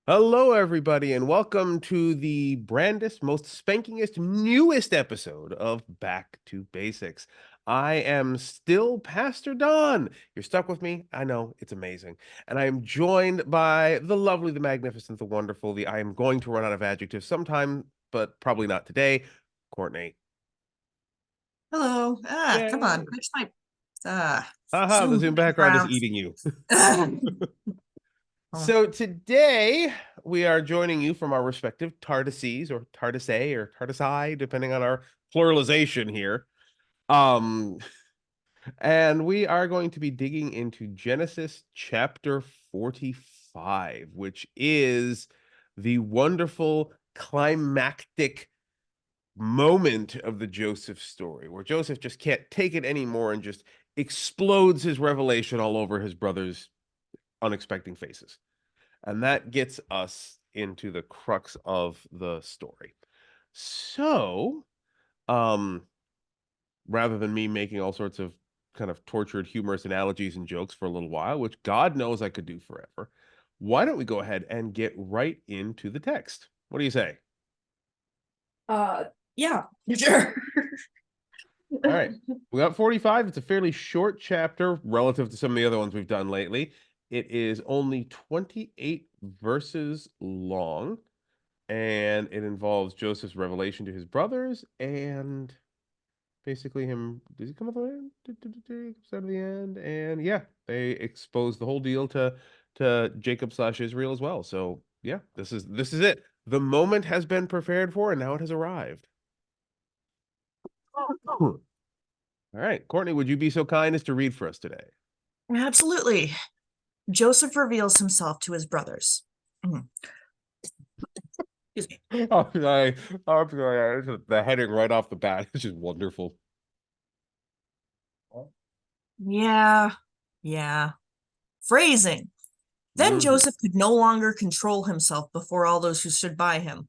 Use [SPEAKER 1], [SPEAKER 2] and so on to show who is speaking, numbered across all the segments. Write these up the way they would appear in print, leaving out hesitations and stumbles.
[SPEAKER 1] Hello, everybody, and welcome to the brandest, most spankingest, newest episode of Back to Basics. I am still Pastor Don. You're stuck with me. I know, it's amazing. And I am joined by the lovely, the magnificent, the wonderful, the I am going to run out of adjectives sometime, but probably not today, Courtney.
[SPEAKER 2] Hello. Come on.
[SPEAKER 1] Yay.
[SPEAKER 2] Fix my
[SPEAKER 1] Haha, the
[SPEAKER 2] Zoom
[SPEAKER 1] Zoom background is
[SPEAKER 2] background.
[SPEAKER 1] eating you.
[SPEAKER 2] Oh,
[SPEAKER 1] So today we are joining you from our respective TARDISes or TARDISA or TARDISI, depending on our pluralization here. Um, and we are going to be digging into Genesis chapter 45, which is the wonderful climactic moment of the Joseph story, where Joseph just can't take it anymore and just explodes his revelation all over his brothers' unexpected faces. And that gets us into the crux of the story. So, um, rather than me making all sorts of kind of tortured, humorous analogies and jokes for a little while, which God knows I could do forever, why don't we go ahead and get right into the text? What do you say?
[SPEAKER 2] uh, yeah, sure.
[SPEAKER 1] All right. We got 45. It's a fairly short chapter relative to some of the other ones we've done lately. It is only 28 verses long. And it involves Joseph's revelation to his brothers and basically him. Does he come out the end? He comes out of the end, and yeah, they expose the whole deal to Jacob slash Israel as well. So yeah, this is it. The moment has been prepared for, and now it has arrived. All right, Courtney, would you be so kind as to read for us today?
[SPEAKER 2] Absolutely. Joseph reveals himself to his brothers. Excuse me.
[SPEAKER 1] Oh, I'm sorry, the heading right off the bat is just wonderful.
[SPEAKER 2] Yeah, yeah. Phrasing. Then
[SPEAKER 1] Hmm.
[SPEAKER 2] Joseph could no longer control himself before all those who stood by him.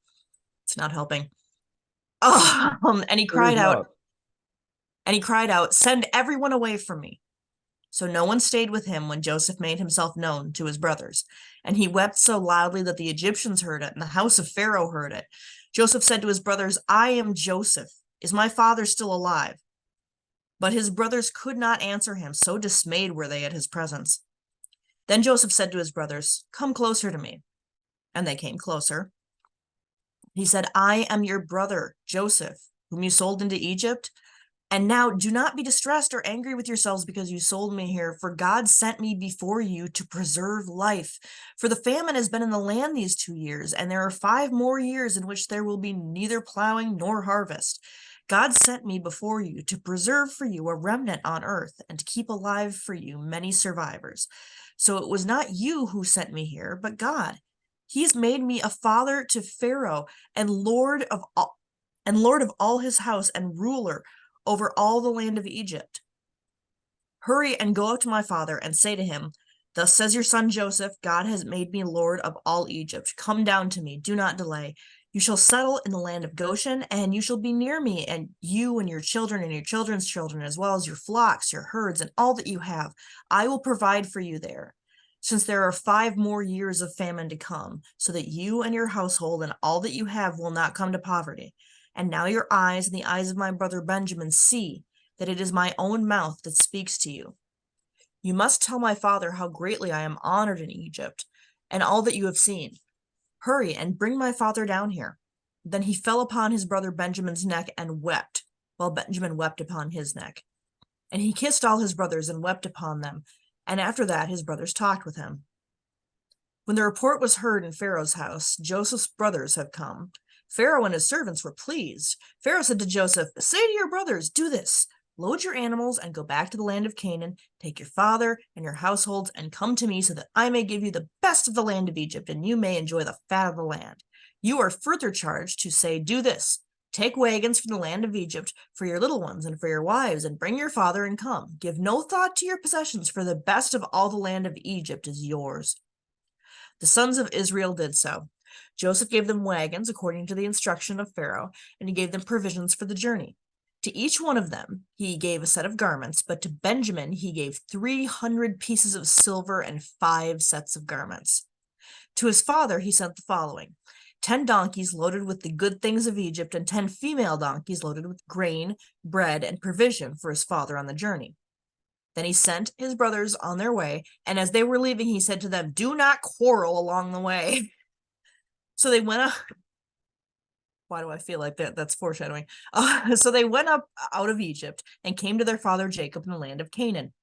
[SPEAKER 2] It's not helping. And he
[SPEAKER 1] It is
[SPEAKER 2] cried out,
[SPEAKER 1] not.
[SPEAKER 2] Send everyone away from me. So no one stayed with him when Joseph made himself known to his brothers. And he wept so loudly that the Egyptians heard it, and the house of Pharaoh heard it. Joseph said to his brothers, I am Joseph. Is my father still alive? But his brothers could not answer him, so dismayed were they at his presence. Then Joseph said to his brothers, Come closer to me. And they came closer. He said, I am your brother, Joseph, whom you sold into Egypt. And now do not be distressed or angry with yourselves because you sold me here, for God sent me before you to preserve life. For the famine has been in the land these 2 years, and there are 5 more years in which there will be neither plowing nor harvest. God sent me before you to preserve for you a remnant on earth and to keep alive for you many survivors. So it was not you who sent me here, but God. He has made me a father to Pharaoh and Lord of all his house and ruler over all the land of Egypt. Hurry and go up to my father and say to him, Thus says your son Joseph, God has made me Lord of all Egypt. Come down to me, do not delay. You shall settle in the land of Goshen, and you shall be near me, and you and your children and your children's children, as well as your flocks, your herds, and all that you have. I will provide for you there, since there are 5 more years of famine to come, so that you and your household and all that you have will not come to poverty. And now your eyes and the eyes of my brother Benjamin see that it is my own mouth that speaks to you. You must tell my father how greatly I am honored in Egypt and all that you have seen. Hurry and bring my father down here. Then he fell upon his brother Benjamin's neck and wept, while Benjamin wept upon his neck. And he kissed all his brothers and wept upon them. And after that, his brothers talked with him. When the report was heard in Pharaoh's house, Joseph's brothers have come. Pharaoh and his servants were pleased. Pharaoh said to Joseph, Say to your brothers, do this. Load your animals and go back to the land of Canaan. Take your father and your households and come to me so that I may give you the best of the land of Egypt and you may enjoy the fat of the land. You are further charged to say, Do this. Take wagons from the land of Egypt for your little ones and for your wives, and bring your father and come. Give no thought to your possessions, for the best of all the land of Egypt is yours. The sons of Israel did so. Joseph gave them wagons according to the instruction of Pharaoh, and he gave them provisions for the journey. To each one of them he gave a set of garments, but to Benjamin he gave 300 pieces of silver and 5 sets of garments. To his father he sent the following: 10 donkeys loaded with the good things of Egypt, and 10 female donkeys loaded with grain, bread, and provision for his father on the journey. Then he sent his brothers on their way, and as they were leaving, he said to them, "Do not quarrel along the way." So they went up. Why do I feel like that's foreshadowing? So they went up out of Egypt and came to their father Jacob in the land of Canaan.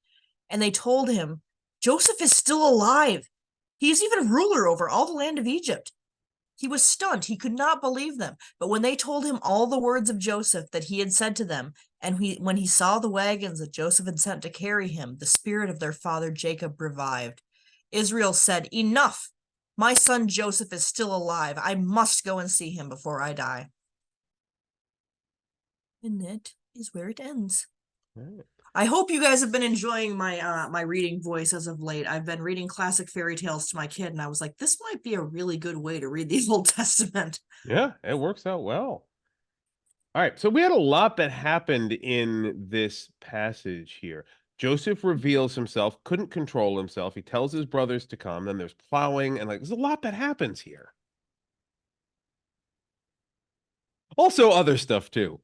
[SPEAKER 2] And they told him, "Joseph is still alive. He is even ruler over all the land of Egypt." He was stunned. He could not believe them. But when they told him all the words of Joseph that he had said to them, and when he saw the wagons that Joseph had sent to carry him, the spirit of their father Jacob revived. Israel said, "Enough! My son Joseph is still alive. I must go and see him before I die." And that is where it ends.
[SPEAKER 1] Right.
[SPEAKER 2] I hope you guys have been enjoying my reading voice as of late. I've been reading classic fairy tales to my kid, and I was like, this might be a really good way to read the Old Testament.
[SPEAKER 1] Yeah, it works out well. All right, so we had a lot that happened in this passage here. Joseph reveals himself, couldn't control himself. He tells his brothers to come. Then there's plowing, and like there's a lot that happens here. Also, other stuff too.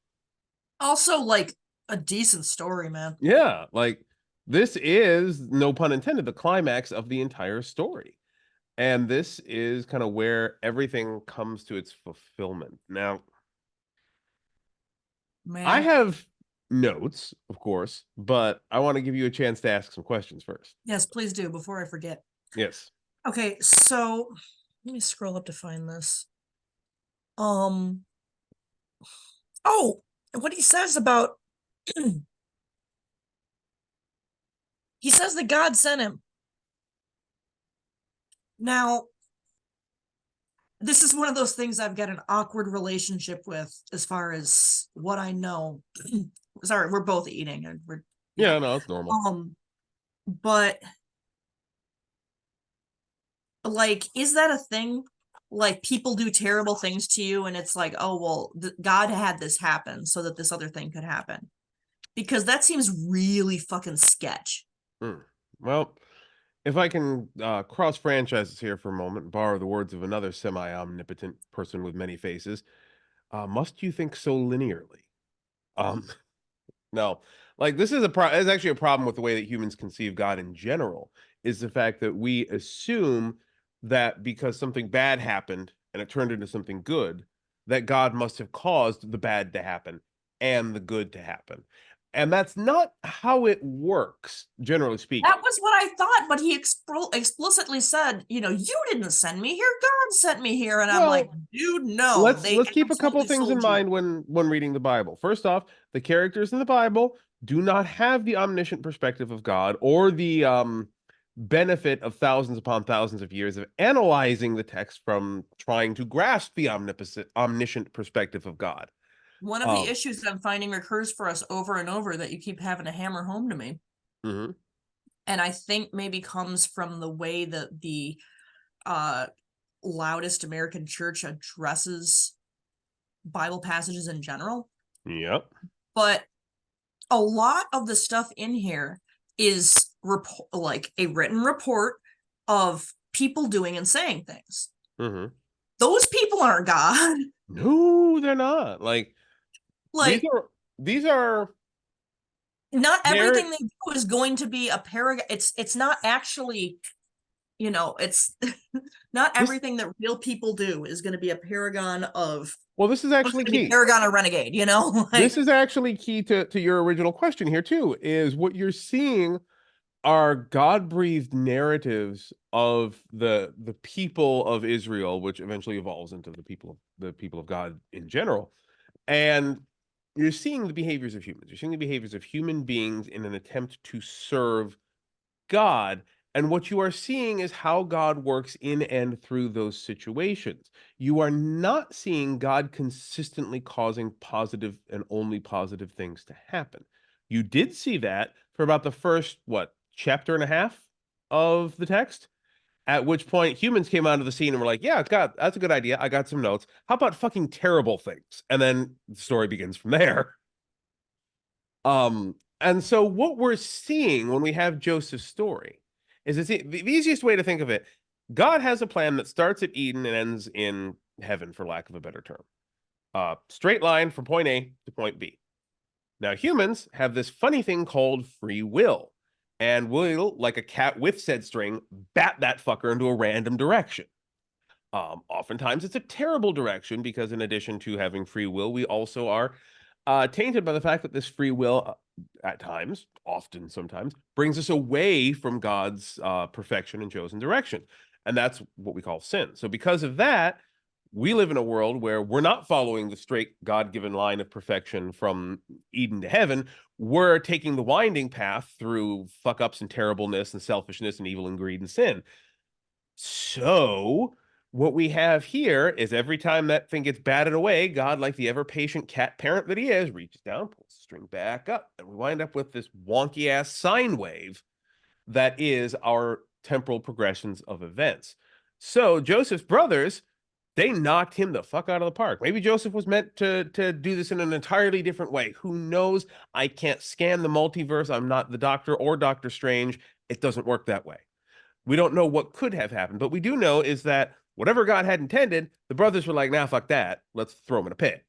[SPEAKER 2] Also, like a decent story, man.
[SPEAKER 1] Yeah, like this is, no pun intended, the climax of the entire story. And this is kind of where everything comes to its fulfillment. Now, I
[SPEAKER 2] Man.
[SPEAKER 1] have notes, of course, but I want to give you a chance to ask some questions first.
[SPEAKER 2] Yes, please do before I forget.
[SPEAKER 1] Yes.
[SPEAKER 2] Okay, so let me scroll up to find this. Um, oh, what he says about he says that God sent him. Now, this is one of those things I've got an awkward relationship with as far as what I know. Sorry, we're both eating and we're yeah.
[SPEAKER 1] Yeah, no, it's normal.
[SPEAKER 2] But like, is that a thing? Like, people do terrible things to you, and it's like, oh well, God had this happen so that this other thing could happen. Because that seems really fucking sketch.
[SPEAKER 1] Hmm. Well, if I can cross franchises here for a moment and borrow the words of another semi-omnipotent person with many faces, must you think so linearly? Um, No, like this is is actually a problem with the way that humans conceive God in general, is the fact that we assume that because something bad happened and it turned into something good, that God must have caused the bad to happen and the good to happen. And that's not how it works, generally speaking.
[SPEAKER 2] That was what I thought, but he explicitly said, "You didn't send me here. God sent me here." And I'm like,
[SPEAKER 1] Well,
[SPEAKER 2] dude, no,
[SPEAKER 1] let's
[SPEAKER 2] they
[SPEAKER 1] let's keep a couple
[SPEAKER 2] absolutely
[SPEAKER 1] things in
[SPEAKER 2] sold you.
[SPEAKER 1] mind when reading the Bible. First off, the characters in the Bible do not have the omniscient perspective of God or the benefit of thousands upon thousands of years of analyzing the text from trying to grasp the omniscient perspective of God.
[SPEAKER 2] One of the
[SPEAKER 1] Um,
[SPEAKER 2] issues that I'm finding recurs for us over and over that you keep having to hammer home to me,
[SPEAKER 1] mhm.
[SPEAKER 2] and I think maybe comes from the way that the uh, loudest American church addresses Bible passages in general.
[SPEAKER 1] Yep.
[SPEAKER 2] But a lot of the stuff in here is like a written report of people doing and saying things.
[SPEAKER 1] Hmm.
[SPEAKER 2] Those people aren't God.
[SPEAKER 1] No, they're not. Like these
[SPEAKER 2] Like,
[SPEAKER 1] are these are
[SPEAKER 2] not
[SPEAKER 1] narrative.
[SPEAKER 2] everything they do is going to be a paragon. It's not actually, it's not
[SPEAKER 1] This
[SPEAKER 2] everything that real people do is going to be a paragon of
[SPEAKER 1] well, this is
[SPEAKER 2] what's
[SPEAKER 1] actually
[SPEAKER 2] going to be
[SPEAKER 1] key.
[SPEAKER 2] paragon or renegade.
[SPEAKER 1] This
[SPEAKER 2] Like,
[SPEAKER 1] is actually key to your original question here too, is what you're seeing are God-breathed narratives of the people of Israel, which eventually evolves into the people of God in general. And you're seeing the behaviors of humans. You're seeing the behaviors of human beings in an attempt to serve God. And what you are seeing is how God works in and through those situations. You are not seeing God consistently causing positive and only positive things to happen. You did see that for about the first, what, chapter and a half of the text, at which point humans came onto the scene and were like, yeah, God, that's a good idea. I got some notes. How about fucking terrible things? And then the story begins from there. And so what we're seeing when we have Joseph's story is the easiest way to think of it God has a plan that starts at Eden and ends in heaven, for lack of a better term. Straight line from point A to point B. Now, humans have this funny thing called free will, and will, like a cat with said string, bat that fucker into a random direction. Oftentimes, it's a terrible direction because, in addition to having free will, we also are tainted by the fact that this free will, at times, often, sometimes, brings us away from God's perfection and chosen direction. And that's what we call sin. So, because of that, we live in a world where we're not following the straight God given line of perfection from Eden to heaven. We're taking the winding path through fuck ups and terribleness and selfishness and evil and greed and sin. So, what we have here is every time that thing gets batted away, God, like the ever patient cat parent that he is, reaches down, pulls the string back up, and we wind up with this wonky ass sine wave that is our temporal progressions of events. So, Joseph's brothers, they knocked him the fuck out of the park. Maybe Joseph was meant to do this in an entirely different way. Who knows? I can't scan the multiverse. I'm not the Doctor or Doctor Strange. It doesn't work that way. We don't know what could have happened, but we do know is that whatever God had intended, the brothers were like, nah, fuck that. Let's throw him in a pit.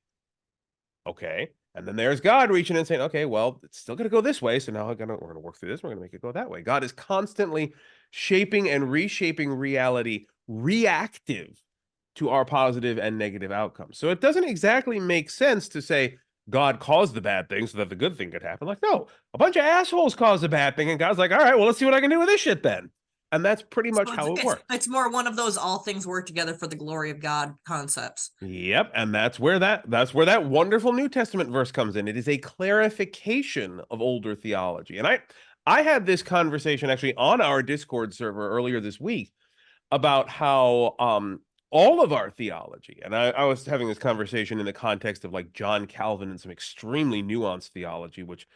[SPEAKER 1] Okay. And then there's God reaching in and saying, okay, well, it's still going to go this way. So now we're going to work through this. We're going to make it go that way. God is constantly shaping and reshaping reality reactive to our positive and negative outcomes. So it doesn't exactly make sense to say God caused the bad thing so that the good thing could happen. Like, no, a bunch of assholes caused the bad thing. And God's like, all right, well, let's see what I can do with this shit then. And that's pretty much
[SPEAKER 2] So
[SPEAKER 1] how it works.
[SPEAKER 2] it's more one of those all things work together for the glory of God concepts.
[SPEAKER 1] Yep, and that's where that wonderful New Testament verse comes in. It is a clarification of older theology. And I had this conversation actually on our Discord server earlier this week about how all of our theology, and I was having this conversation in the context of like John Calvin and some extremely nuanced theology, which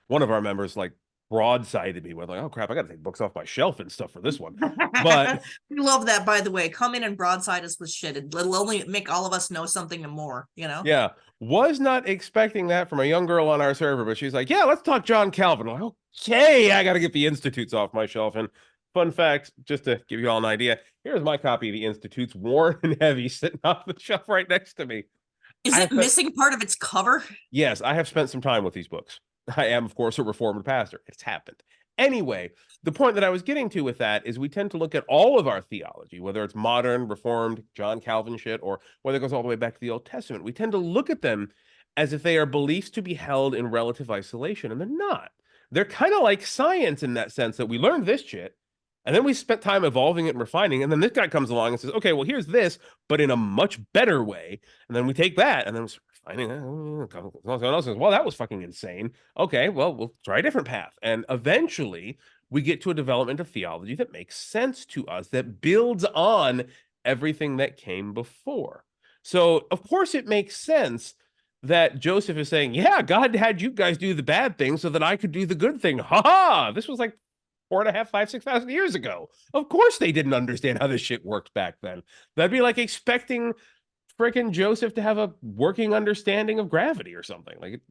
[SPEAKER 1] one of our members like broadsided me with, like, oh crap, I gotta take books off my shelf and stuff for this one. But
[SPEAKER 2] We love that, by the way. Come in and broadside us with shit. It'll only make all of us know something and more, you know?
[SPEAKER 1] yeah, was not expecting that from a young girl on our server, but she's like, yeah, let's talk John Calvin. I'm like, okay, I gotta get the Institutes off my shelf. And fun fact, just to give you all an idea, here's my copy of the Institutes, worn and heavy, sitting off the shelf right next to me.
[SPEAKER 2] Is
[SPEAKER 1] I
[SPEAKER 2] it
[SPEAKER 1] have spent,
[SPEAKER 2] missing part of its cover?
[SPEAKER 1] yes, I have spent some time with these books. I am, of course, a Reformed pastor. It's happened. Anyway, the point that I was getting to with that is we tend to look at all of our theology, whether it's modern, Reformed, John Calvin shit, or whether it goes all the way back to the Old Testament. We tend to look at them as if they are beliefs to be held in relative isolation, and they're not. They're kind of like science in that sense that we learned this shit, and then we spent time evolving it and refining, and then this guy comes along and says, okay, well, here's this, but in a much better way. And then we take that, and then refining it. Someone else says, well, that was fucking insane. Okay, well, we'll try a different path. And eventually, we get to a development of theology that makes sense to us, that builds on everything that came before. So, of course, it makes sense that Joseph is saying, yeah, God had you guys do the bad thing so that I could do the good thing. Ha ha! This was like 4.5, 5, 6,000 years ago. Of course they didn't understand how this shit worked back then. That'd be like expecting freaking Joseph to have a working understanding of gravity or something. Like,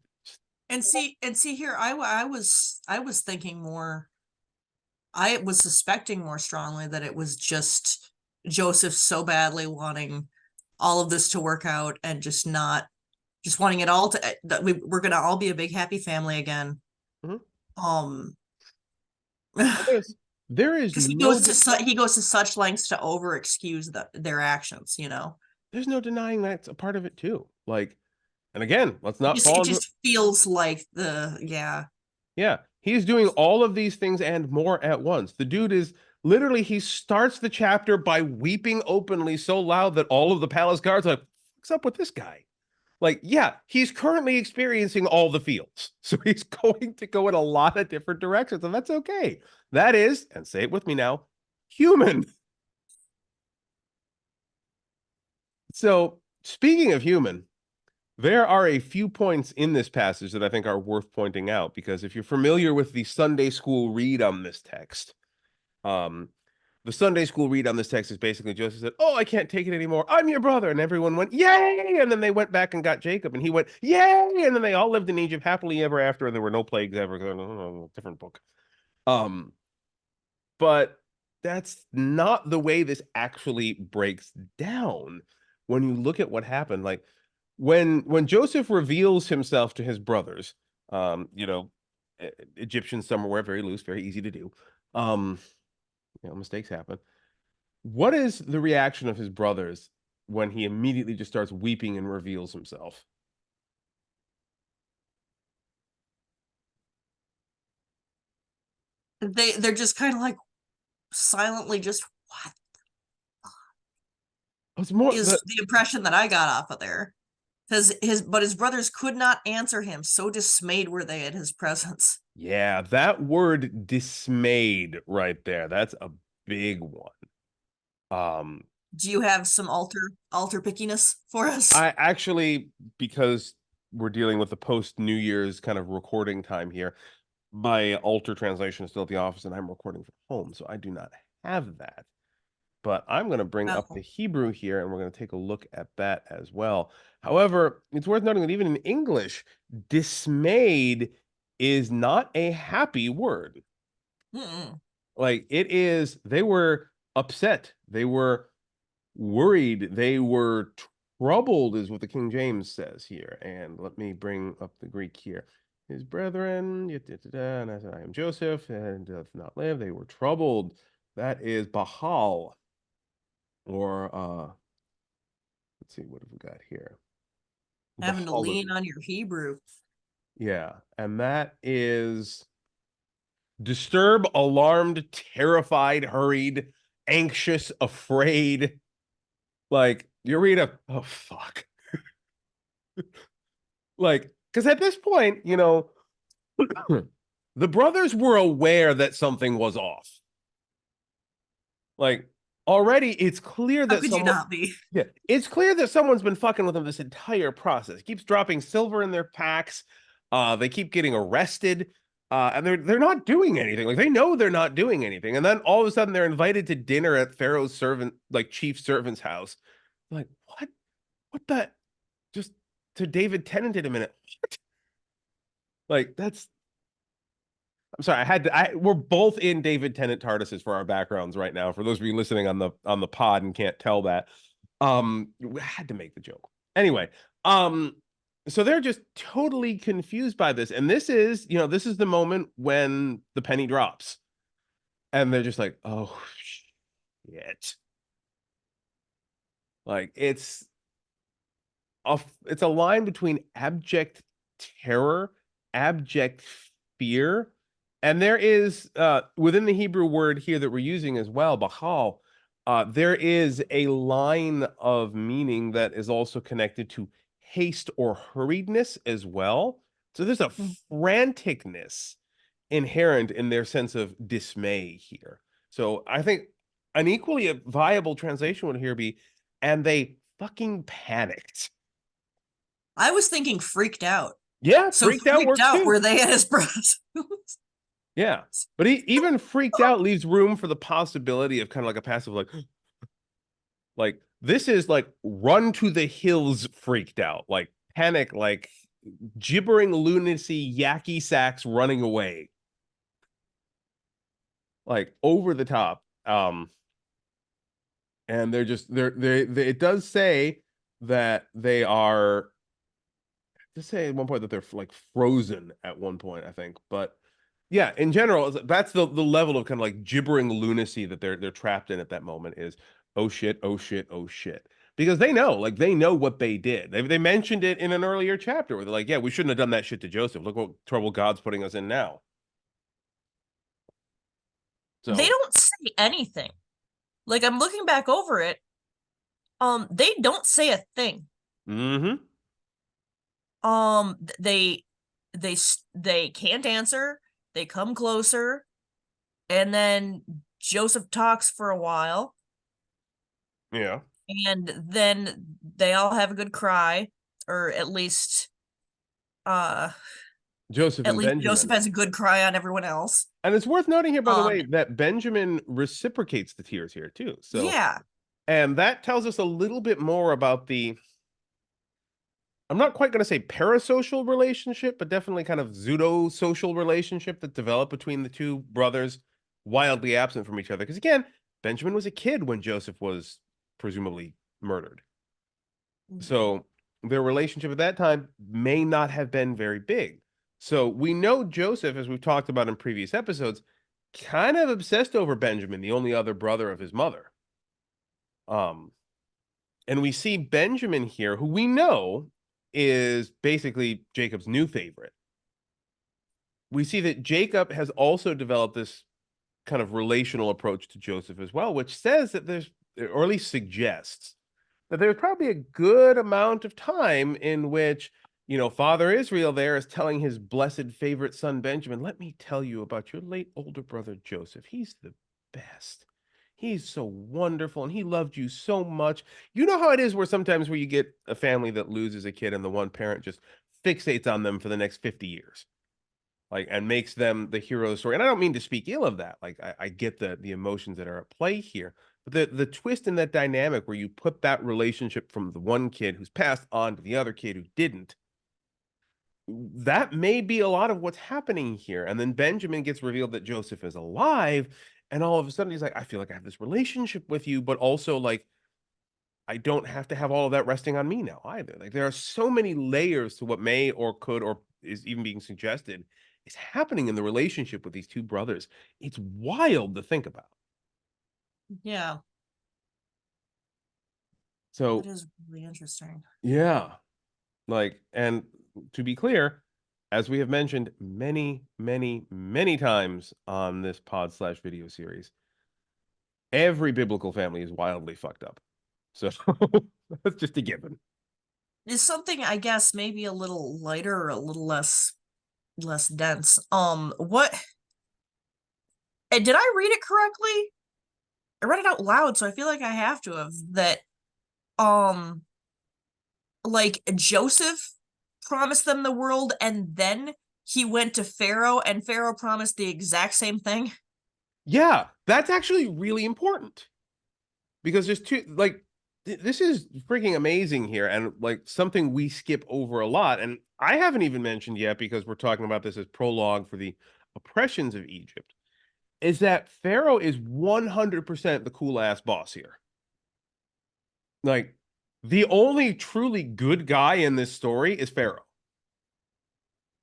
[SPEAKER 2] And see here, I was thinking more. I was suspecting more strongly that it was just Joseph so badly wanting all of this to work out and just wanting it all to that we're gonna all be a big happy family again.
[SPEAKER 1] mhm.
[SPEAKER 2] Um,
[SPEAKER 1] There is
[SPEAKER 2] because
[SPEAKER 1] no
[SPEAKER 2] he goes to such lengths to over excuse their actions, you know.
[SPEAKER 1] there's no denying that's a part of it too. Like, and again, let's not
[SPEAKER 2] It
[SPEAKER 1] fall into
[SPEAKER 2] just feels like the yeah.
[SPEAKER 1] yeah, he's doing all of these things and more at once. The dude is literally, he starts the chapter by weeping openly so loud that all of the palace guards are like, what's up with this guy? Like, yeah, he's currently experiencing all the feels. So he's going to go in a lot of different directions, and that's okay. That is, and say it with me now, human. So, speaking of human, there are a few points in this passage that I think are worth pointing out because if you're familiar with the Sunday school read on this text, um, the Sunday school read on this text is basically Joseph said, oh, I can't take it anymore. I'm your brother. And everyone went, yay. And then they went back and got Jacob and he went, yay. And then they all lived in Egypt happily ever after. And there were no plagues ever. Different book. Um, but that's not the way this actually breaks down when you look at what happened. Like when Joseph reveals himself to his brothers, you know, Egyptians somewhere very loose, very easy to do. Um, mistakes happen. What is the reaction of his brothers when he immediately just starts weeping and reveals himself?
[SPEAKER 2] They're just kind of like silently just what
[SPEAKER 1] It's more
[SPEAKER 2] is
[SPEAKER 1] the
[SPEAKER 2] the impression that I got off of there. Because his brothers could not answer him, so dismayed were they at his presence.
[SPEAKER 1] yeah, that word dismayed right there. That's a big one. Um,
[SPEAKER 2] Do you have some alter pickiness for us?
[SPEAKER 1] I actually, because we're dealing with the post New Year's kind of recording time here, my alter translation is still at the office and I'm recording from home, so I do not have that. But I'm going to bring up the
[SPEAKER 2] Oh.
[SPEAKER 1] Hebrew here and we're going to take a look at that as well. However, it's worth noting that even in English, dismayed is not a happy word.
[SPEAKER 2] Mm-mm.
[SPEAKER 1] Like it is, they were upset, they were worried, they were troubled, is what the King James says here. And let me bring up the Greek here. His brethren, and I said, I am Joseph, and doth not live. They were troubled. That is Bahal, or let's see, what have we got here?
[SPEAKER 2] Having to
[SPEAKER 1] Bahalu.
[SPEAKER 2] lean on your Hebrew.
[SPEAKER 1] Yeah, and that is disturb, alarmed, terrified, hurried, anxious, afraid. Like you read a oh fuck. Like, because at this point, the brothers were aware that something was off. Like already it's clear
[SPEAKER 2] How
[SPEAKER 1] that
[SPEAKER 2] could you
[SPEAKER 1] someone
[SPEAKER 2] not be?
[SPEAKER 1] yeah, it's clear that someone's been fucking with them this entire process. Keeps dropping silver in their packs. They keep getting arrested. And they're not doing anything. Like they know they're not doing anything. And then all of a sudden they're invited to dinner at Pharaoh's servant, like chief servant's house. Like, what? What the just to David Tennant in a minute. What? Like that's I'm sorry, we're both in David Tennant TARDISes for our backgrounds right now. For those of you listening on the pod and can't tell that. We had to make the joke. Anyway, um, so they're just totally confused by this. And this is the moment when the penny drops. And they're just like, oh shit. Like it's a line between abject terror, abject fear, and there is within the Hebrew word here that we're using as well, bahal, there is a line of meaning that is also connected to haste or hurriedness as well. So there's a franticness inherent in their sense of dismay here. So I think an equally viable translation would here be, and they fucking panicked.
[SPEAKER 2] I was thinking freaked out.
[SPEAKER 1] Yeah,
[SPEAKER 2] So
[SPEAKER 1] freaked out
[SPEAKER 2] freaked
[SPEAKER 1] works
[SPEAKER 2] out
[SPEAKER 1] too.
[SPEAKER 2] were they at his presence?
[SPEAKER 1] Yeah. But even freaked out leaves room for the possibility of kind of like a passive, like this is like run to the hills freaked out, like panic, like gibbering lunacy, yacky sacks running away, like over the top. And they're just they it does say that they are just say at one point that they're like frozen at one point, I think. But yeah, in general, that's the level of kind of like gibbering lunacy that they're trapped in at that moment is oh shit, oh shit, oh shit. Because they know what they did. They mentioned it in an earlier chapter where they're like, yeah, we shouldn't have done that shit to Joseph. Look what trouble God's putting us in now.
[SPEAKER 2] They
[SPEAKER 1] So,
[SPEAKER 2] don't say anything. Like I'm looking back over it. They don't say a thing.
[SPEAKER 1] mm-hmm.
[SPEAKER 2] They they can't answer. They come closer, and then Joseph talks for a while,
[SPEAKER 1] Yeah.
[SPEAKER 2] and then they all have a good cry, or uh
[SPEAKER 1] Joseph
[SPEAKER 2] at
[SPEAKER 1] and
[SPEAKER 2] least Joseph
[SPEAKER 1] Benjamin.
[SPEAKER 2] has a good cry on everyone else.
[SPEAKER 1] And it's worth noting here, by the
[SPEAKER 2] Um,
[SPEAKER 1] way, that Benjamin reciprocates the tears here too. So,
[SPEAKER 2] yeah,
[SPEAKER 1] and that tells us a little bit more about the, I'm not quite going to say parasocial relationship, but definitely kind of pseudo social relationship that developed between the two brothers. wildly absent from each other. Because again, Benjamin was a kid when Joseph was presumably murdered.
[SPEAKER 2] Mhm.
[SPEAKER 1] So their relationship at that time may not have been very big. So we know Joseph, as we've talked about in previous episodes, kind of obsessed over Benjamin, the only other brother of his mother. Um, and we see Benjamin here, who we know is basically Jacob's new favorite. We see that Jacob has also developed this kind of relational approach to Joseph as well, which says that there's, or at least suggests, that there's probably a good amount of time in which, Father Israel there is telling his blessed favorite son Benjamin, let me tell you about your late older brother Joseph. He's the best. He's so wonderful and he loved you so much. You know how it is where sometimes where you get a family that loses a kid and the one parent just fixates on them for the next 50 years, like, and makes them the hero of the story. And I don't mean to speak ill of that. Like I get the emotions that are at play here, but the twist in that dynamic where you put that relationship from the one kid who's passed on to the other kid who didn't, that may be a lot of what's happening here. And then Benjamin gets revealed that Joseph is alive, and all of a sudden he's like, I feel like I have this relationship with you, but also like I don't have to have all of that resting on me now either. Like there are so many layers to what may or could or is even being suggested is happening in the relationship with these two brothers. It's wild to think about.
[SPEAKER 2] Yeah, that
[SPEAKER 1] So,
[SPEAKER 2] is really interesting.
[SPEAKER 1] yeah, like, and to be clear, as we have mentioned many, many, many times on this pod slash video series, every biblical family is wildly fucked up. So that's just a given.
[SPEAKER 2] Is something I guess maybe a little lighter or a little less dense. What did I read it correctly? I read it out loud, so I feel like I have to have that. Um, like Joseph promised them the world, and then he went to Pharaoh, and Pharaoh promised the exact same thing.
[SPEAKER 1] Yeah, that's actually really important. Because there's two, like, this is freaking amazing here and like something we skip over a lot, and I haven't even mentioned yet because we're talking about this as prologue for the oppressions of Egypt, is that Pharaoh is 100% the cool ass boss here. Like, the only truly good guy in this story is Pharaoh.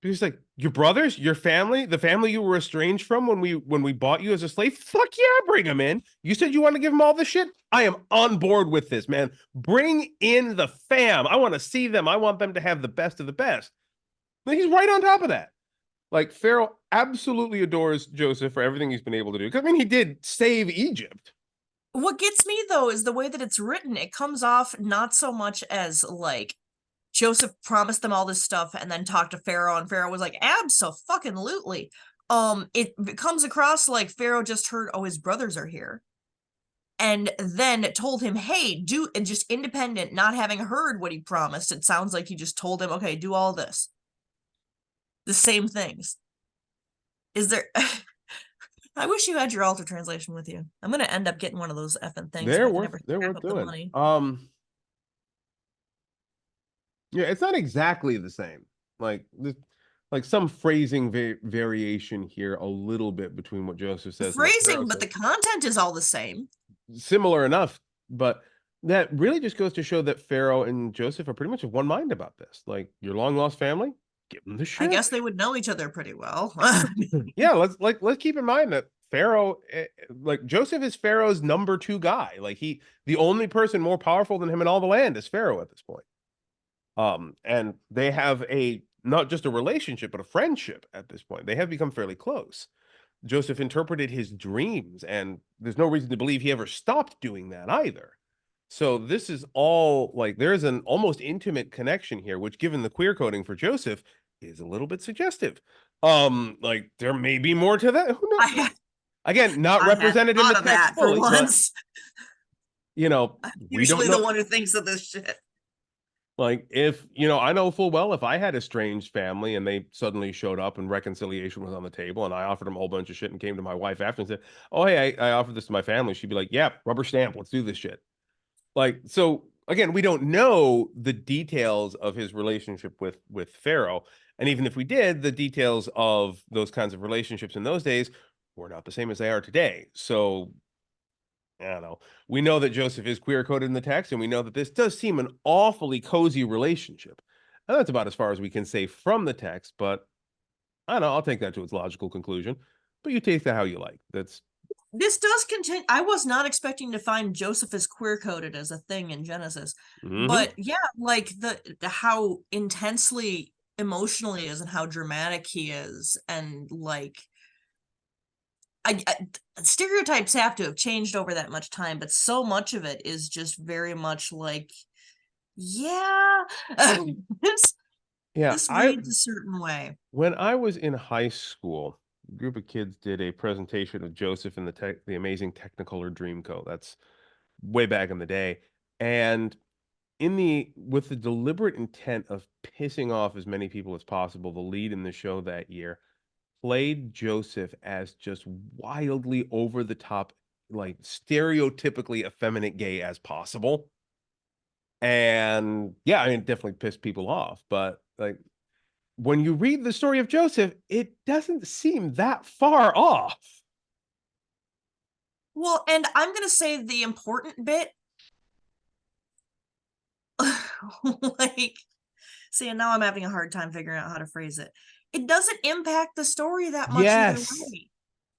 [SPEAKER 1] Because like your brothers, your family, the family you were estranged from when we bought you as a slave, fuck yeah, bring them in. You said you want to give them all this shit. I am on board with this, man. Bring in the fam. I want to see them. I want them to have the best of the best. But he's right on top of that. Like Pharaoh absolutely adores Joseph for everything he's been able to do. Because I mean, he did save Egypt.
[SPEAKER 2] What gets me though is the way that it's written. It comes off not so much as like Joseph promised them all this stuff and then talked to Pharaoh, and Pharaoh was like, "Abso-fucking-lutely." It comes across like Pharaoh just heard, "Oh, his brothers are here," and then told him, "Hey, do," and just independent, not having heard what he promised. It sounds like he just told him, "Okay, do all this, the same things." Is there? I wish you had your alter translation with you. I'm gonna end up getting one of those effing things if I can ever
[SPEAKER 1] They're
[SPEAKER 2] scrap
[SPEAKER 1] worth
[SPEAKER 2] up the
[SPEAKER 1] doing.
[SPEAKER 2] money.
[SPEAKER 1] Yeah, it's not exactly the same. Like this, like some phrasing variation here a little bit between what Joseph
[SPEAKER 2] The
[SPEAKER 1] says and what Pharaoh
[SPEAKER 2] phrasing, but
[SPEAKER 1] says.
[SPEAKER 2] the content is all the same.
[SPEAKER 1] Similar enough, but that really just goes to show that Pharaoh and Joseph are pretty much of one mind about this. Like your long lost family, give them the
[SPEAKER 2] I
[SPEAKER 1] shit.
[SPEAKER 2] guess they would know each other pretty well.
[SPEAKER 1] Yeah, let's keep in mind that Pharaoh, like Joseph is Pharaoh's number two guy. Like the only person more powerful than him in all the land is Pharaoh at this point. And they have a not just a relationship, but a friendship at this point. They have become fairly close. Joseph interpreted his dreams, and there's no reason to believe he ever stopped doing that either. So this is all like there's an almost intimate connection here, which, given the queer coding for Joseph, is a little bit suggestive. Like there may be more to that. Who knows?
[SPEAKER 2] I
[SPEAKER 1] Again, not
[SPEAKER 2] I hadn't
[SPEAKER 1] represented in the
[SPEAKER 2] thought of
[SPEAKER 1] text
[SPEAKER 2] that for
[SPEAKER 1] fully, but
[SPEAKER 2] once.
[SPEAKER 1] you know,
[SPEAKER 2] I'm
[SPEAKER 1] we don't
[SPEAKER 2] usually the
[SPEAKER 1] know.
[SPEAKER 2] one who thinks of this shit.
[SPEAKER 1] Like if, I know full well if I had a strange family and they suddenly showed up and reconciliation was on the table and I offered them a whole bunch of shit and came to my wife after and said, "Oh, hey, I offered this to my family." She'd be like, "Yeah, rubber stamp, let's do this shit." Like, so again, we don't know the details of his relationship with Pharaoh. And even if we did, the details of those kinds of relationships in those days were not the same as they are today. So I don't know. We know that Joseph is queer coded in the text, and we know that this does seem an awfully cozy relationship. And that's about as far as we can say from the text, but I don't know. I'll take that to its logical conclusion. But you take that how you like. That's
[SPEAKER 2] This does continue. I was not expecting to find Joseph as queer coded as a thing in Genesis,
[SPEAKER 1] mm-hmm.
[SPEAKER 2] but yeah, like the how intensely emotional he is and how dramatic he is, and like I stereotypes have to have changed over that much time, but so much of it is just very much like, yeah, this
[SPEAKER 1] Yeah.
[SPEAKER 2] this
[SPEAKER 1] I
[SPEAKER 2] reads a certain way.
[SPEAKER 1] When I was in high school, a group of kids did a presentation of Joseph and the Amazing Technicolor Dreamcoat. That's way back in the day. And in the with the deliberate intent of pissing off as many people as possible, the lead in the show that year played Joseph as just wildly over the top, like stereotypically effeminate gay as possible. And yeah, I mean, it definitely pissed people off, but like when you read the story of Joseph, it doesn't seem that far off.
[SPEAKER 2] Well, and I'm gonna say the important bit, like, see, and now I'm having a hard time figuring out how to phrase it. It doesn't impact the story that much either
[SPEAKER 1] Yes.
[SPEAKER 2] way.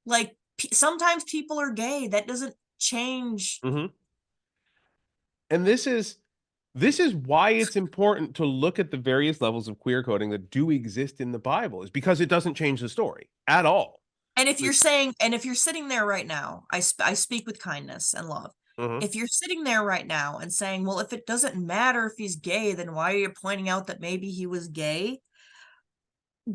[SPEAKER 2] Like, sometimes people are gay. That doesn't change.
[SPEAKER 1] Hmm. And this is why it's important to look at the various levels of queer coding that do exist in the Bible, is because it doesn't change the story at all.
[SPEAKER 2] And if you're
[SPEAKER 1] Like,
[SPEAKER 2] saying, and if you're sitting there right now, I speak with kindness and love.
[SPEAKER 1] mhm.
[SPEAKER 2] If you're sitting there right now and saying, well, if it doesn't matter if he's gay, then why are you pointing out that maybe he was gay?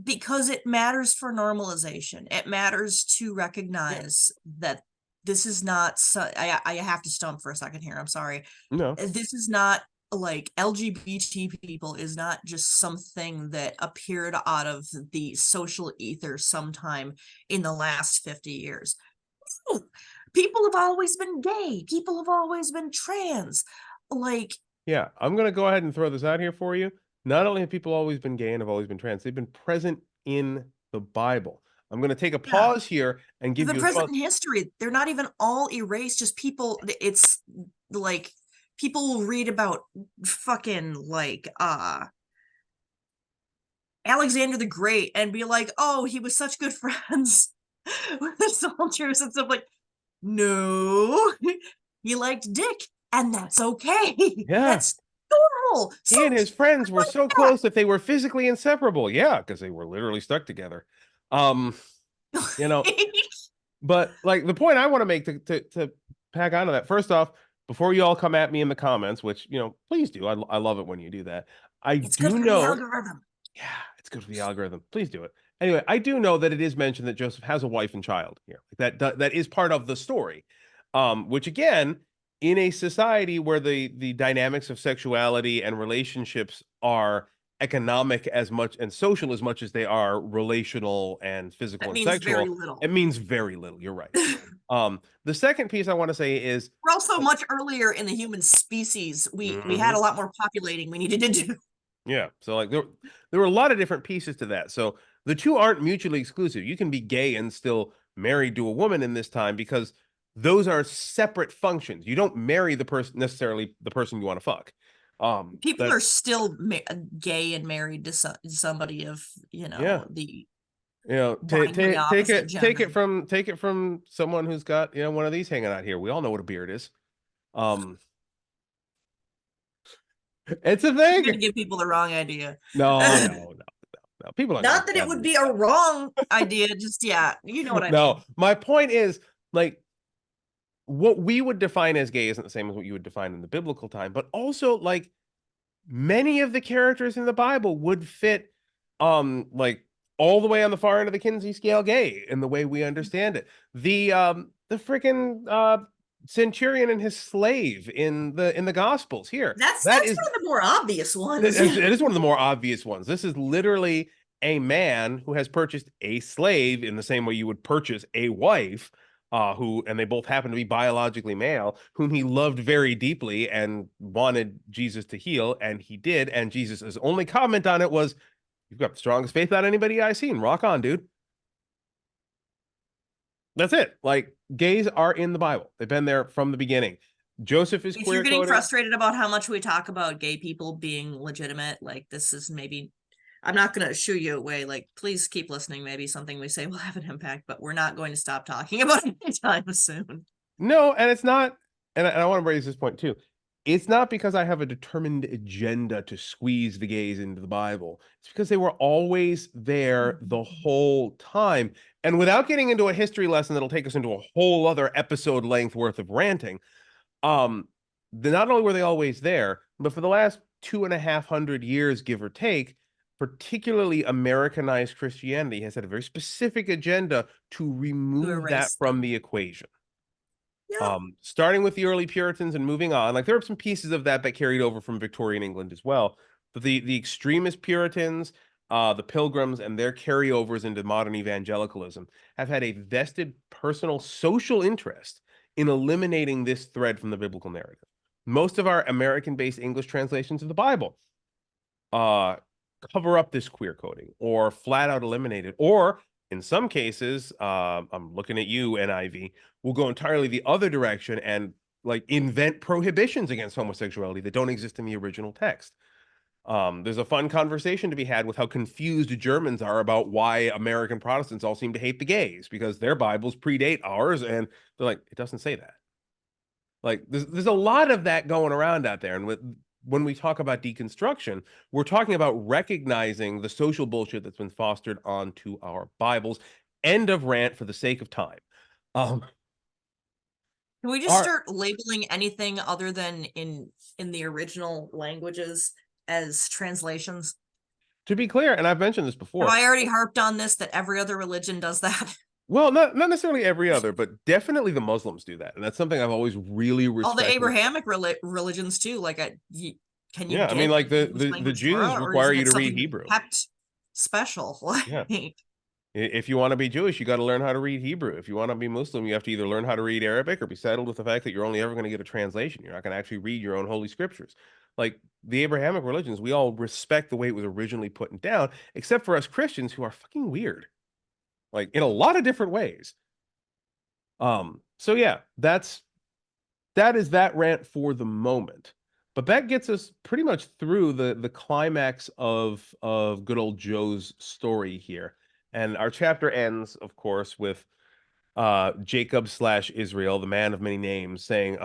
[SPEAKER 2] Because it matters for normalization. It matters to recognize that this is not, I have to stump for a second here. I'm sorry.
[SPEAKER 1] No.
[SPEAKER 2] This is not like LGBT people is not just something that appeared out of the social ether sometime in the last 50 years. No, people have always been gay. People have always been trans. Like,
[SPEAKER 1] Yeah, I'm gonna go ahead and throw this out here for you. Not only have people always been gay and have always been trans, they've been present in the Bible. I'm gonna take a
[SPEAKER 2] yeah,
[SPEAKER 1] pause here and
[SPEAKER 2] they've
[SPEAKER 1] give
[SPEAKER 2] been
[SPEAKER 1] you a
[SPEAKER 2] present
[SPEAKER 1] fun.
[SPEAKER 2] in history. They're not even all erased. Just people, it's like people will read about fucking like Alexander the Great and be like, oh, he was such good friends with the soldiers and stuff. Like, no, he liked dick, and that's okay.
[SPEAKER 1] Yeah,
[SPEAKER 2] That's normal.
[SPEAKER 1] he
[SPEAKER 2] Some
[SPEAKER 1] and his
[SPEAKER 2] people
[SPEAKER 1] friends were
[SPEAKER 2] are
[SPEAKER 1] so close that they were physically inseparable. Yeah, because they were literally stuck together. Um, you know,
[SPEAKER 2] like that.
[SPEAKER 1] but like the point I want to make to pack onto that, first off, before you all come at me in the comments, which please do. I love it when you do that. I
[SPEAKER 2] It's good
[SPEAKER 1] do
[SPEAKER 2] for the
[SPEAKER 1] know.
[SPEAKER 2] algorithm.
[SPEAKER 1] Yeah, it's good for the algorithm. Please do it. Anyway, I do know that it is mentioned that Joseph has a wife and child here. That is part of the story. Which again, in a society where the dynamics of sexuality and relationships are economic as much and social as much as they are relational and physical
[SPEAKER 2] That
[SPEAKER 1] and
[SPEAKER 2] means very
[SPEAKER 1] sexual, it
[SPEAKER 2] little.
[SPEAKER 1] means very little. You're right. The second piece I want to say is
[SPEAKER 2] We're also much earlier in the human species. We had a
[SPEAKER 1] Mhm.
[SPEAKER 2] lot more populating we needed to do.
[SPEAKER 1] Yeah. So like there were a lot of different pieces to that. So the two aren't mutually exclusive. You can be gay and still married to a woman in this time because those are separate functions. You don't marry the person necessarily the person you want to fuck.
[SPEAKER 2] People
[SPEAKER 1] That
[SPEAKER 2] are still gay and married to somebody of,
[SPEAKER 1] yeah.
[SPEAKER 2] the
[SPEAKER 1] Take
[SPEAKER 2] binary
[SPEAKER 1] take take
[SPEAKER 2] opposite
[SPEAKER 1] it take
[SPEAKER 2] gender.
[SPEAKER 1] it from take it from someone who's got, one of these hanging out here. We all know what a beard is. Um it's a
[SPEAKER 2] You're going to
[SPEAKER 1] thing.
[SPEAKER 2] give people the wrong idea.
[SPEAKER 1] No, no, no, no. People aren't gonna
[SPEAKER 2] Not
[SPEAKER 1] look
[SPEAKER 2] that it
[SPEAKER 1] down
[SPEAKER 2] would
[SPEAKER 1] on
[SPEAKER 2] be a wrong idea, just yeah, you know what I
[SPEAKER 1] no,
[SPEAKER 2] mean.
[SPEAKER 1] my point is like what we would define as gay isn't the same as what you would define in the biblical time, but also like many of the characters in the Bible would fit like all the way on the far end of the Kinsey scale gay in the way we understand it. The freaking centurion and his slave in the gospels here. That
[SPEAKER 2] That's
[SPEAKER 1] is
[SPEAKER 2] one of the more obvious ones.
[SPEAKER 1] it
[SPEAKER 2] Yeah.
[SPEAKER 1] is one of the more obvious ones. This is literally a man who has purchased a slave in the same way you would purchase a wife, and they both happen to be biologically male, whom he loved very deeply and wanted Jesus to heal, and he did. And Jesus' only comment on it was, "You've got the strongest faith out of anybody I've seen. Rock on, dude." That's it. Like, gays are in the Bible. They've been there from the beginning. Joseph is
[SPEAKER 2] If you're
[SPEAKER 1] queer
[SPEAKER 2] getting
[SPEAKER 1] coded.
[SPEAKER 2] frustrated about how much we talk about gay people being legitimate, like this is maybe, I'm not going to shoo you away. Like, please keep listening. Maybe something we say will have an impact, but we're not going to stop talking about it anytime soon.
[SPEAKER 1] No, and it's not, and I want to raise this point too. It's not because I have a determined agenda to squeeze the gays into the Bible. It's because they were always there the whole time. And without getting into a history lesson that'll take us into a whole other episode length worth of ranting, um, not only were they always there, but for the last 2,500 years, give or take, particularly Americanized Christianity has had a very specific agenda to
[SPEAKER 2] To
[SPEAKER 1] remove that
[SPEAKER 2] erase
[SPEAKER 1] from
[SPEAKER 2] them.
[SPEAKER 1] the equation.
[SPEAKER 2] Yeah.
[SPEAKER 1] Starting with the early Puritans and moving on, like there are some pieces of that that carried over from Victorian England as well. But the extremist Puritans, the Pilgrims, and their carryovers into modern evangelicalism have had a vested personal social interest in eliminating this thread from the biblical narrative. Most of our American-based English translations of the Bible uh, cover up this queer coding or flat out eliminate it, or in some cases, I'm looking at you, NIV, will go entirely the other direction and like invent prohibitions against homosexuality that don't exist in the original text. There's a fun conversation to be had with how confused Germans are about why American Protestants all seem to hate the gays because their Bibles predate ours, and they're like, it doesn't say that. Like there's a lot of that going around out there, and when we talk about deconstruction, we're talking about recognizing the social bullshit that's been fostered onto our Bibles. End of rant for the sake of time. Um,
[SPEAKER 2] Can we just
[SPEAKER 1] our
[SPEAKER 2] start labeling anything other than in the original languages as translations?
[SPEAKER 1] To be clear, and I've mentioned this
[SPEAKER 2] Have
[SPEAKER 1] before.
[SPEAKER 2] I already harped on this that every other religion does that?
[SPEAKER 1] Well, not necessarily every other, but definitely the Muslims do that, and that's something I've always really
[SPEAKER 2] All the
[SPEAKER 1] respected.
[SPEAKER 2] Abrahamic religions too. Like, can you
[SPEAKER 1] Yeah, I mean,
[SPEAKER 2] get
[SPEAKER 1] like
[SPEAKER 2] an English
[SPEAKER 1] the
[SPEAKER 2] language
[SPEAKER 1] Jews
[SPEAKER 2] Torah, or is
[SPEAKER 1] require you
[SPEAKER 2] it
[SPEAKER 1] to read
[SPEAKER 2] something
[SPEAKER 1] Hebrew.
[SPEAKER 2] kept special?
[SPEAKER 1] Yeah.
[SPEAKER 2] Like,
[SPEAKER 1] If you want to be Jewish, you got to learn how to read Hebrew. If you want to be Muslim, you have to either learn how to read Arabic or be settled with the fact that you're only ever going to get a translation. You're not going to actually read your own holy scriptures. Like the Abrahamic religions, we all respect the way it was originally put down, except for us Christians who are fucking weird, like in a lot of different ways. So yeah, that is that rant for the moment. But that gets us pretty much through the climax of good old Joe's story here. And our chapter ends, of course, with Jacob slash Israel, the man of many names, saying,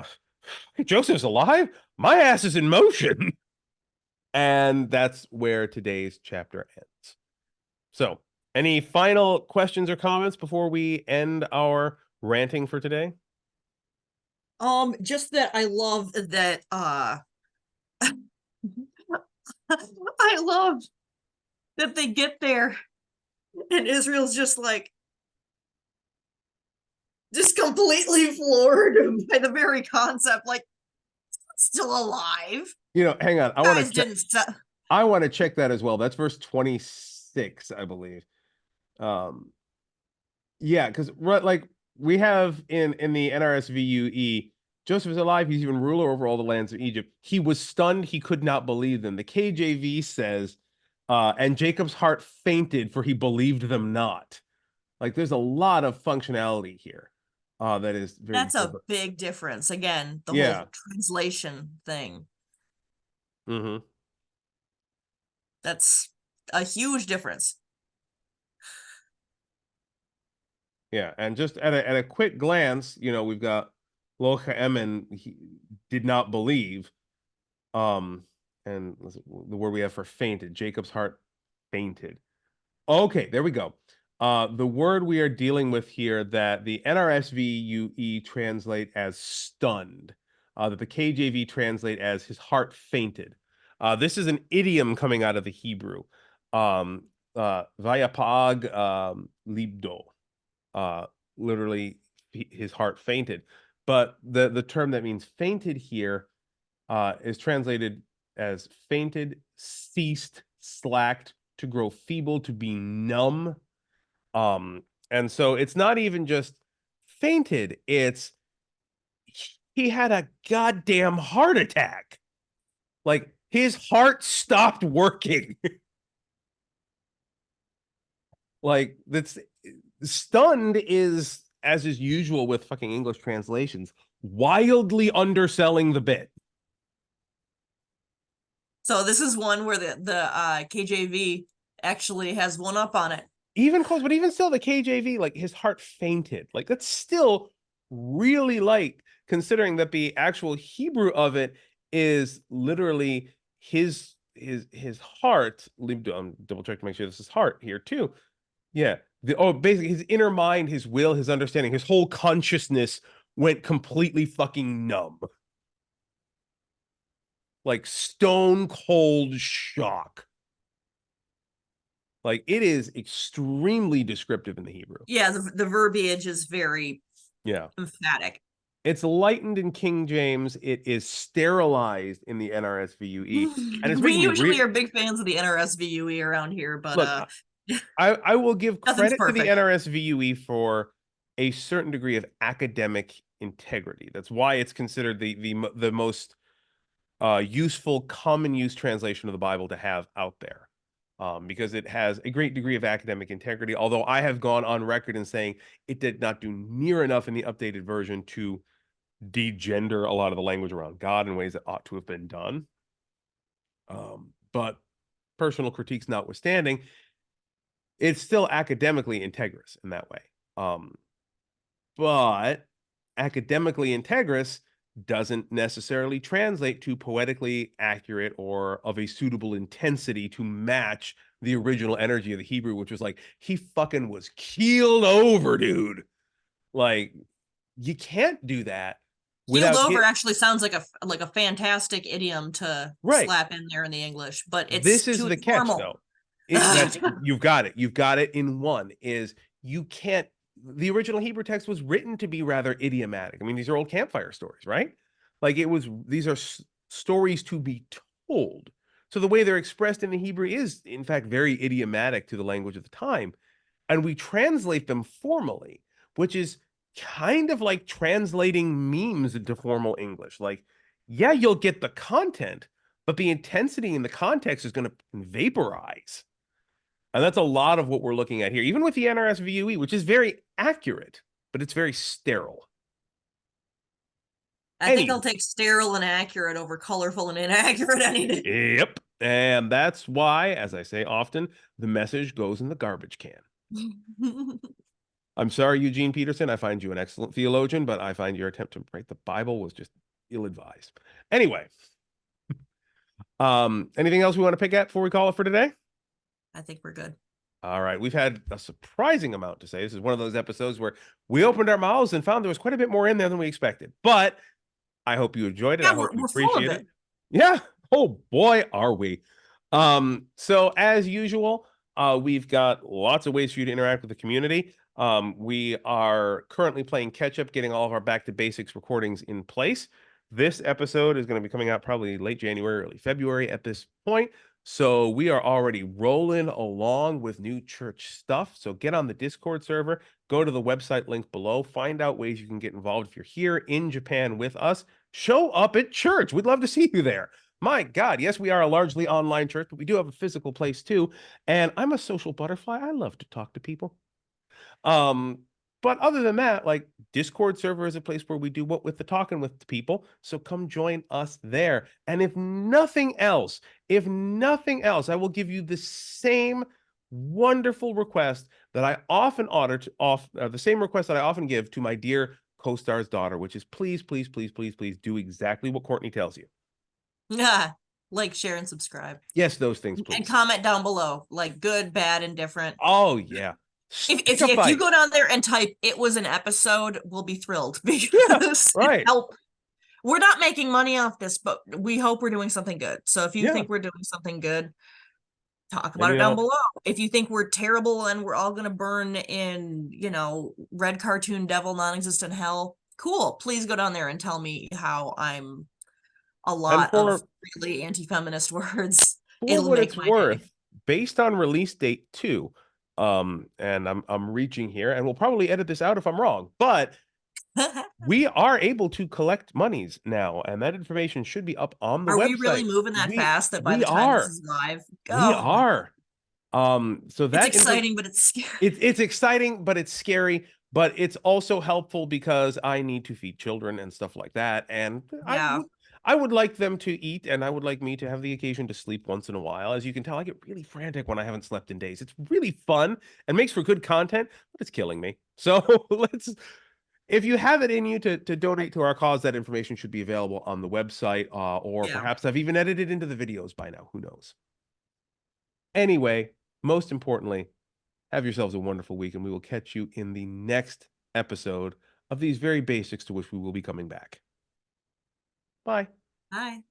[SPEAKER 1] "Hey, Joseph's alive? My ass is in motion." And that's where today's chapter ends. So, any final questions or comments before we end our ranting for today?
[SPEAKER 2] just that I love that. I love that they get there and Israel's just completely floored by the very concept. Like, still alive.
[SPEAKER 1] Hang on.
[SPEAKER 2] Guys didn't.
[SPEAKER 1] I want to check that as well. That's verse 26, I believe. Um, yeah, because like we have in the NRSVUE, Joseph is alive. He's even ruler over all the lands of Egypt. He was stunned. He could not believe them. The KJV says, and Jacob's heart fainted, for he believed them not. Like there's a lot of functionality here. That is very
[SPEAKER 2] That's a
[SPEAKER 1] different.
[SPEAKER 2] big difference. Again, the whole
[SPEAKER 1] Yeah.
[SPEAKER 2] translation thing.
[SPEAKER 1] Mm-hmm.
[SPEAKER 2] That's a huge difference.
[SPEAKER 1] Yeah, and just at a quick glance, we've got Locha Emin, he did not believe. And the word we have for fainted, Jacob's heart fainted. Okay, there we go. The word we are dealing with here that the NRSVUE translate as stunned, that the KJV translate as his heart fainted. This is an idiom coming out of the Hebrew. Vayapag libdo. Uh, Literally, his heart fainted. But the term that means fainted here is translated as fainted, ceased, slacked, to grow feeble, to be numb. And so it's not even just fainted, it's he had a goddamn heart attack. Like his heart stopped working. Like that's stunned is as is usual with fucking English translations, wildly underselling the bit.
[SPEAKER 2] So this is one where the KJV actually has one up on it.
[SPEAKER 1] Even close, but even still, the KJV, like his heart fainted. Like that's still really light, considering that the actual Hebrew of it is literally his heart. Double check to make sure this is heart here too. Yeah. Basically his inner mind, his will, his understanding, his whole consciousness went completely fucking numb. Like stone cold shock. Like it is extremely descriptive in the Hebrew.
[SPEAKER 2] Yeah, the verbiage is very
[SPEAKER 1] Yeah.
[SPEAKER 2] emphatic.
[SPEAKER 1] It's lightened in King James. It is sterilized in the NRSVUE. And it's
[SPEAKER 2] We
[SPEAKER 1] making me
[SPEAKER 2] usually are big fans of the NRSVUE around here, but
[SPEAKER 1] look, I will give
[SPEAKER 2] nothing's
[SPEAKER 1] credit to the
[SPEAKER 2] perfect.
[SPEAKER 1] NRSVUE for a certain degree of academic integrity. That's why it's considered the most useful common use translation of the Bible to have out there. Because it has a great degree of academic integrity, although I have gone on record in saying it did not do near enough in the updated version to degender a lot of the language around God in ways that ought to have been done. But personal critiques notwithstanding, it's still academically integrous in that way. But academically integrous doesn't necessarily translate to poetically accurate or of a suitable intensity to match the original energy of the Hebrew, which was like, he fucking was keeled over, dude. Like, you can't do that
[SPEAKER 2] Keeled
[SPEAKER 1] without
[SPEAKER 2] over actually sounds like a fantastic idiom to
[SPEAKER 1] right.
[SPEAKER 2] slap in there in the English, but it's
[SPEAKER 1] This is
[SPEAKER 2] too
[SPEAKER 1] the catch,
[SPEAKER 2] formal.
[SPEAKER 1] though. You've got it. You've got it in one. Is you can't. The original Hebrew text was written to be rather idiomatic. I mean, these are old campfire stories, right? Like it was. These are stories to be told. So the way they're expressed in the Hebrew is, in fact, very idiomatic to the language of the time, and we translate them formally, which is kind of like translating memes into formal English. Like, yeah, you'll get the content, but the intensity in the context is going to vaporize. And that's a lot of what we're looking at here, even with the NRSVUE, which is very accurate, but it's very sterile.
[SPEAKER 2] I think
[SPEAKER 1] Any,
[SPEAKER 2] I'll take sterile and accurate over colorful and inaccurate any day.
[SPEAKER 1] yep. And that's why, as I say often, the message goes in the garbage can. I'm sorry, Eugene Peterson. I find you an excellent theologian, but I find your attempt to write the Bible was just ill-advised. Anyway, anything else we want to pick at before we call it for today?
[SPEAKER 2] I think we're good.
[SPEAKER 1] All right, we've had a surprising amount to say. This is one of those episodes where we opened our mouths and found there was quite a bit more in there than we expected. But I hope you enjoyed it.
[SPEAKER 2] Yeah,
[SPEAKER 1] I hope you
[SPEAKER 2] we're full of
[SPEAKER 1] appreciate it.
[SPEAKER 2] it.
[SPEAKER 1] Yeah. Oh boy, are we. So as usual, we've got lots of ways for you to interact with the community. We are currently playing catch up, getting all of our back to basics recordings in place. This episode is going to be coming out probably late January, early February at this point. So we are already rolling along with new church stuff. So get on the Discord server, go to the website link below, find out ways you can get involved if you're here in Japan with us. Show up at church. We'd love to see you there. My God, yes, we are a largely online church, but we do have a physical place too. And I'm a social butterfly. I love to talk to people. Um, but other than that, like Discord server is a place where we do what with the talking with the people. So come join us there. And if nothing else, I will give you the same wonderful request that I often the same request that I often give to my dear co-star's daughter, which is please, please, please, please, please do exactly what Courtney tells you.
[SPEAKER 2] Yeah. Like, share, and subscribe.
[SPEAKER 1] Yes, those things,
[SPEAKER 2] And
[SPEAKER 1] please.
[SPEAKER 2] comment down below, like good, bad, indifferent.
[SPEAKER 1] Oh yeah.
[SPEAKER 2] If you go down there and type "it was an episode," we'll be thrilled
[SPEAKER 1] Yeah,
[SPEAKER 2] because
[SPEAKER 1] right.
[SPEAKER 2] help. We're not making money off this, but we hope we're doing something good. So if you
[SPEAKER 1] Yeah.
[SPEAKER 2] think we're doing something good, talk
[SPEAKER 1] And
[SPEAKER 2] about it down below. If you think we're terrible and we're all gonna burn in, red cartoon devil non-existent hell, cool. Please go down there and tell me how I'm a
[SPEAKER 1] and
[SPEAKER 2] lot of
[SPEAKER 1] for
[SPEAKER 2] really anti-feminist words.
[SPEAKER 1] for
[SPEAKER 2] It'll
[SPEAKER 1] what
[SPEAKER 2] make
[SPEAKER 1] it's
[SPEAKER 2] my day.
[SPEAKER 1] worth, based on release date two, and I'm reaching here, and we'll probably edit this out if I'm wrong, but we are able to collect monies now, and that information should be up on the
[SPEAKER 2] Are we really
[SPEAKER 1] website.
[SPEAKER 2] moving that
[SPEAKER 1] We
[SPEAKER 2] fast that by
[SPEAKER 1] we
[SPEAKER 2] the time this
[SPEAKER 1] are.
[SPEAKER 2] is live,
[SPEAKER 1] We
[SPEAKER 2] oh,
[SPEAKER 1] are. So
[SPEAKER 2] it's
[SPEAKER 1] that info
[SPEAKER 2] exciting, but it's scary.
[SPEAKER 1] it's exciting, but it's scary. but it's also helpful because I need to feed children and stuff like that. And
[SPEAKER 2] Yeah.
[SPEAKER 1] I would like them to eat, and I would like me to have the occasion to sleep once in a while. As you can tell, I get really frantic when I haven't slept in days. It's really fun and makes for good content, but it's killing me. So let's if you have it in you to donate to our cause, that information should be available on the website, or
[SPEAKER 2] Yeah.
[SPEAKER 1] perhaps I've even edited into the videos by now. Who knows? Anyway, most importantly, have yourselves a wonderful week, and we will catch you in the next episode of these very basics to which we will be coming back. Bye.
[SPEAKER 2] Bye.